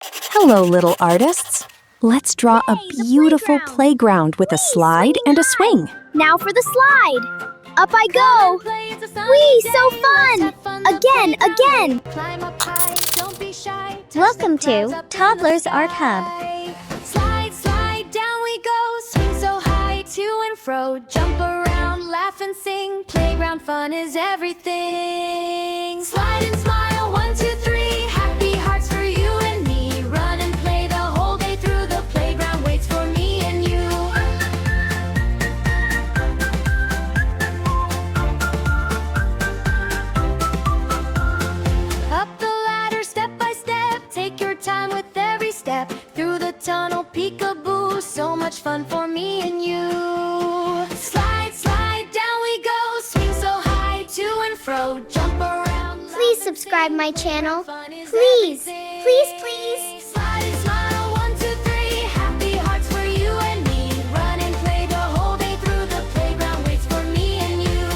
Hello, little artists. Let's draw a beautiful playground with a slide and a swing. Now for the slide. Up I go. Whee, so fun. Again. Climb up high, don't be shy. Welcome to Toddlers Art Hub. Slide, down we go. Swing so high, to and fro. Jump around, laugh and sing. Playground fun is everything. Slide and smile, 1, 2, 3. Happy hearts for you and me. Run and play the whole day through. The playground waits for me and you. Up the ladder, step by step. Take your time with every step. Through the tunnel, peekaboo. So much fun for me and you. Slide, down we go. Swing so high, to and fro. Jump around. Please subscribe my channel. Please. Slide and smile, 1, 2, 3. Happy hearts for you and me. Run and play the whole day through. The playground waits for me and you.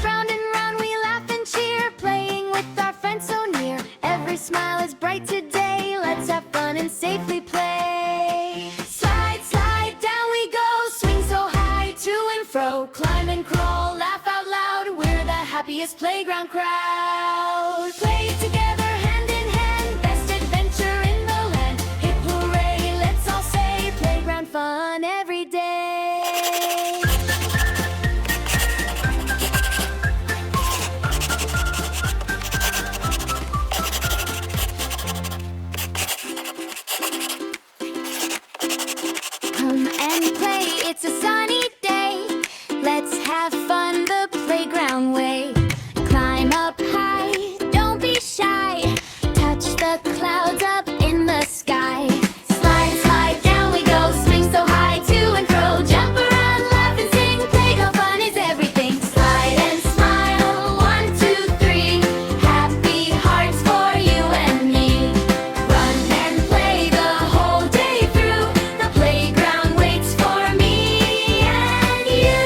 Round and round we laugh and cheer, playing with our friends so near. Every smile is bright today. Let's have fun and safely play. Slide, down we go. Swing so high, to and fro. Climb and crawl, laugh out loud. We're the happiest playground crowd. Play together, hand in hand. Best adventure in the land. Hip hooray, let's all say. Playground fun every day. Come and play, it's a sunny day. Let's have fun the playground way. Climb up high, don't be shy. Touch the clouds up in the sky. Slide, down we go. Swing so high, to and fro. Jump around, laugh and sing. Playground fun is everything. Slide and smile, 1, 2, 3. Happy hearts for you and me. Run and play the whole day through. The playground waits for me and you.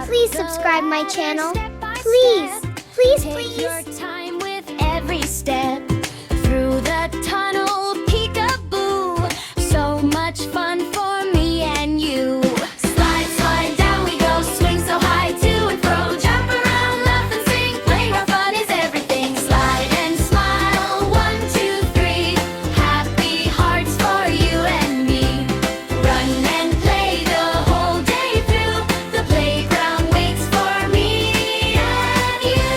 Please subscribe my channel. Take your time with every step. Through the tunnel, peekaboo. So much fun for me and you. Slide, down we go. Swing so high, to and fro. Jump around, laugh and sing. Playground fun is everything. Slide and smile, 1, 2, 3. Happy hearts for you and me. Run and play the whole day through. The playground waits for me and you.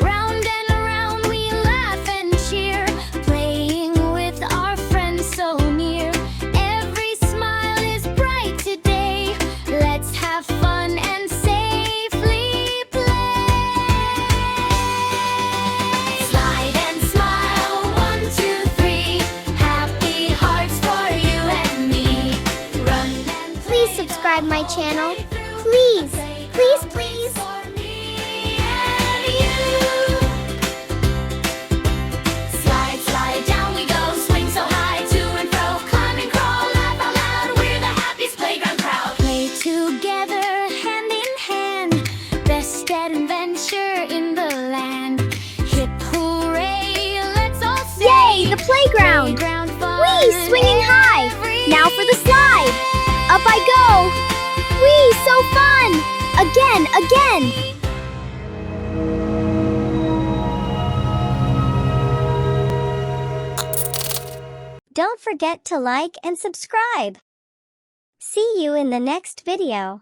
Round and around we laugh and cheer, playing with our friends so near. Every smile is bright today. Let's have fun and safely play. Slide and smile, 1, 2, 3. Happy hearts for you and me. Run and Please subscribe my channel. Please. for me and you. Slide, down we go. Swing so high, to and fro. Climb and crawl, laugh out loud. We're the happiest playground crowd. Play together, hand in hand. Best adventure in the land. Hip hooray, let's all say. Yay, the playground. Fun Whee, swinging high. every Now for the slide. Up I go. Whee, so fun. Again. Don't forget to like and subscribe. See you in the next video.